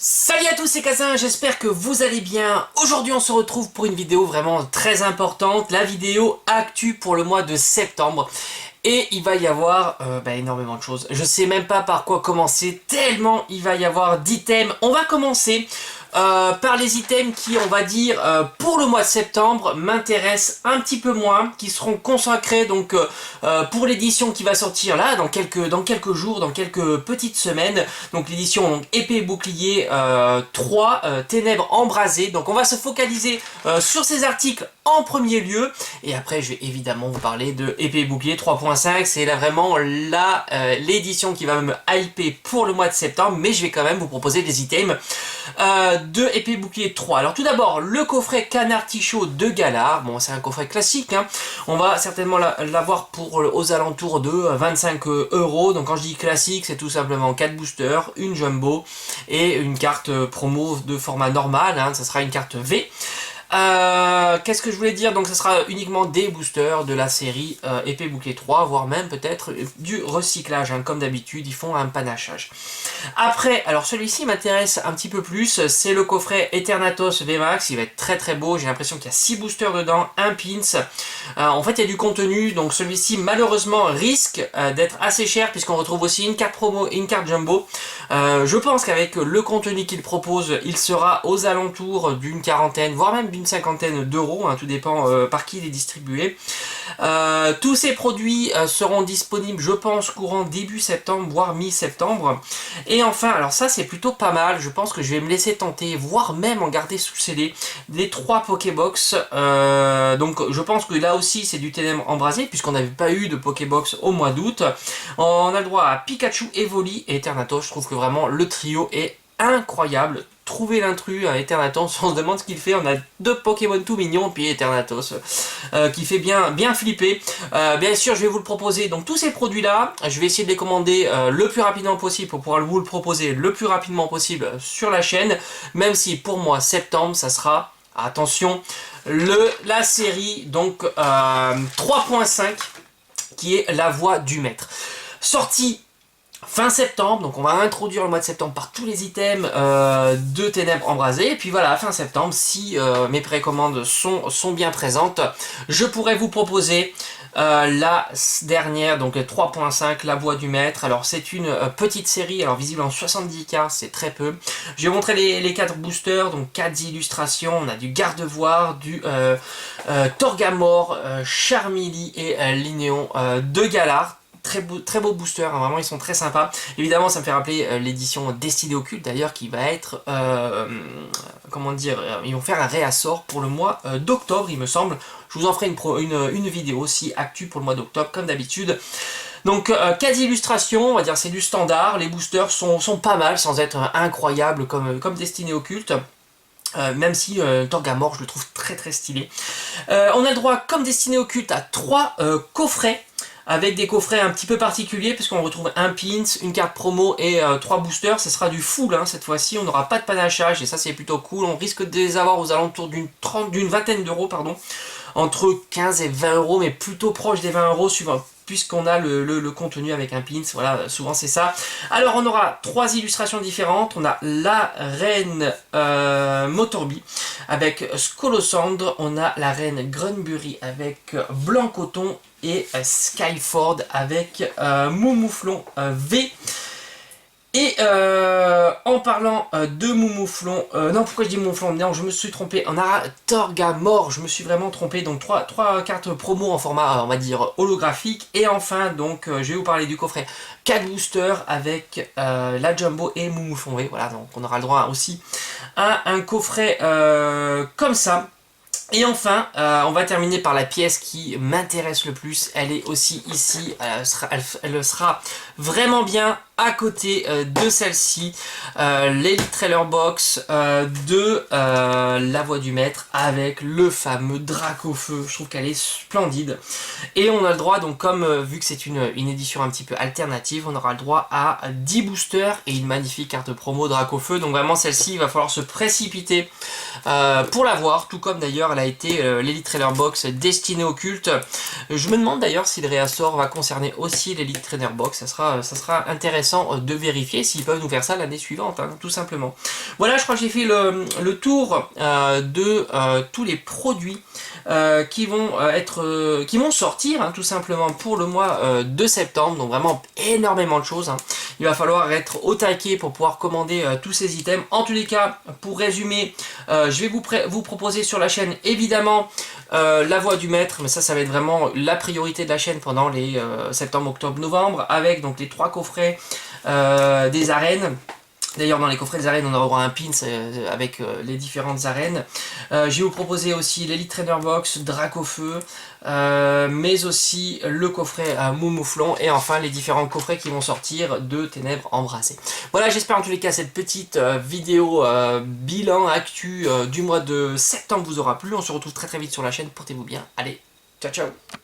Salut à tous, c'est Kazin, j'espère que vous allez bien. Aujourd'hui on se retrouve pour une vidéo vraiment très importante, la vidéo actu pour le mois de septembre. Et il va y avoir énormément de choses. Je sais même pas par quoi commencer, tellement il va y avoir d'items. On va commencer par les items qui, on va dire, pour le mois de septembre, m'intéressent un petit peu moins, qui seront consacrés donc pour l'édition qui va sortir là, dans quelques jours, dans quelques petites semaines. Donc l'édition épée et bouclier 3, ténèbres embrasées. Donc on va se focaliser sur ces articles en premier lieu. Et après, je vais évidemment vous parler de épée et bouclier 3.5. C'est là vraiment l'édition qui va me hyper pour le mois de septembre. Mais je vais quand même vous proposer des items de épée et bouclier 3. Alors tout d'abord, le coffret Canard Tichot de Galard. Bon, c'est un coffret classique, hein. On va certainement l'avoir pour aux alentours de 25 euros. Donc quand je dis classique, c'est tout simplement 4 boosters, une jumbo et une carte promo de format normal, hein. Ça sera une carte V. Qu'est-ce que je voulais dire? Donc ce sera uniquement des boosters de la série épée bouclier 3, voire même peut-être du recyclage, hein. Comme d'habitude, ils font un panachage. Après, alors celui-ci m'intéresse un petit peu plus, c'est le coffret Eternatus VMAX. Il va être très très beau, j'ai l'impression qu'il y a 6 boosters dedans, un pins. En fait il y a du contenu, donc celui-ci malheureusement risque d'être assez cher, puisqu'on retrouve aussi une carte promo et une carte jumbo. Je pense qu'avec le contenu qu'il propose, il sera aux alentours d'une quarantaine, voire même d'une cinquantaine d'euros, hein, tout dépend par qui il est distribué. Tous ces produits seront disponibles, je pense, courant début septembre, voire mi-septembre. Et enfin, alors ça c'est plutôt pas mal, je pense que je vais me laisser tenter, voire même en garder sous scellé, les 3 Pokébox. Donc je pense que là aussi c'est du ténèbres embrasé, puisqu'on n'avait pas eu de Pokébox au mois d'août. On a le droit à Pikachu, Evoli et Eternatus. Je trouve que vraiment le trio est incroyable. Trouver l'intrus à Eternatus, on se demande ce qu'il fait. On a 2 Pokémon tout mignons, puis Eternatus qui fait bien flipper. Bien sûr, je vais vous le proposer. Donc tous ces produits là, je vais essayer de les commander le plus rapidement possible pour pouvoir vous le proposer le plus rapidement possible sur la chaîne. Même si pour moi septembre, ça sera, attention, la série donc 3.5 qui est la voix du maître. Sortie fin septembre, donc on va introduire le mois de septembre par tous les items de ténèbres embrasées. Et puis voilà, fin septembre, si mes précommandes sont bien présentes, je pourrais vous proposer la dernière, donc 3.5, la voix du maître. Alors c'est une petite série, alors visible en 70K, c'est très peu. Je vais montrer les 4 boosters, donc 4 illustrations. On a du Gardevoir, du Torgamore, Charmilly et Linéon de Galard. Très beau booster, hein, vraiment ils sont très sympas. Évidemment ça me fait rappeler l'édition Destinée Occulte d'ailleurs, qui va être, comment dire, ils vont faire un réassort pour le mois d'octobre il me semble. Je vous en ferai une vidéo aussi actu pour le mois d'octobre comme d'habitude. Donc 4 illustrations, on va dire c'est du standard, les boosters sont pas mal sans être incroyables comme Destinée Occulte. Même si Torgamore je le trouve très stylé. On a le droit comme Destinée Occulte à 3 coffrets, avec des coffrets un petit peu particuliers, puisqu'on retrouve un pins, une carte promo et 3 boosters. Ce sera du full, hein, cette fois-ci, on n'aura pas de panachage, et ça c'est plutôt cool. On risque de les avoir aux alentours d'une vingtaine d'euros, pardon, entre 15 et 20 euros, mais plutôt proche des 20 euros, suivant, puisqu'on a le contenu avec un pins, voilà, souvent c'est ça. Alors on aura 3 illustrations différentes. On a la reine Motorby avec Scolosandre, on a la reine Grunbury avec Blanc Coton, et Skyford avec Moumouflon V. Et en parlant de Moumouflon, non, pourquoi je dis Moumouflon? Non, je me suis trompé, on a Torgamore, je me suis vraiment trompé. Donc 3 cartes promo en format, on va dire, holographique. Et enfin, donc, je vais vous parler du coffret 4 boosters avec la Jumbo et Moumouflon V. Voilà, donc on aura le droit aussi à un coffret comme ça. Et enfin, on va terminer par la pièce qui m'intéresse le plus. Elle est aussi ici, elle sera vraiment bien à côté de celle-ci, l'Elite Trailer Box de la voix du maître avec le fameux Dracofeu. Je trouve qu'elle est splendide. Et on a le droit, donc comme vu que c'est une édition un petit peu alternative, on aura le droit à 10 boosters et une magnifique carte promo Dracofeu. Donc vraiment celle-ci, il va falloir se précipiter pour la voir, tout comme d'ailleurs elle a été l'Elite Trailer Box Destinée Occulte. Je me demande d'ailleurs si le réassort va concerner aussi l'Elite Trailer Box, ça sera intéressant intéressant de vérifier s'ils peuvent nous faire ça l'année suivante, hein, tout simplement. Voilà, je crois que j'ai fait le tour de tous les produits qui vont sortir, hein, tout simplement pour le mois de septembre. Donc vraiment énormément de choses, hein. Il va falloir être au taquet pour pouvoir commander tous ces items. En tous les cas, pour résumer, je vais vous proposer sur la chaîne évidemment la voix du maître, mais ça va être vraiment la priorité de la chaîne pendant les septembre, octobre, novembre, avec donc les 3 coffrets des arènes. D'ailleurs, dans les coffrets des arènes, on aura un pins avec les différentes arènes. Je vais vous proposer aussi l'Elite Trainer Box, Dracofeu, mais aussi le coffret Moumouflon, et enfin les différents coffrets qui vont sortir de Ténèbres Embrassées. Voilà, j'espère en tous les cas cette petite vidéo bilan actu du mois de septembre vous aura plu. On se retrouve très très vite sur la chaîne, portez-vous bien. Allez, ciao ciao!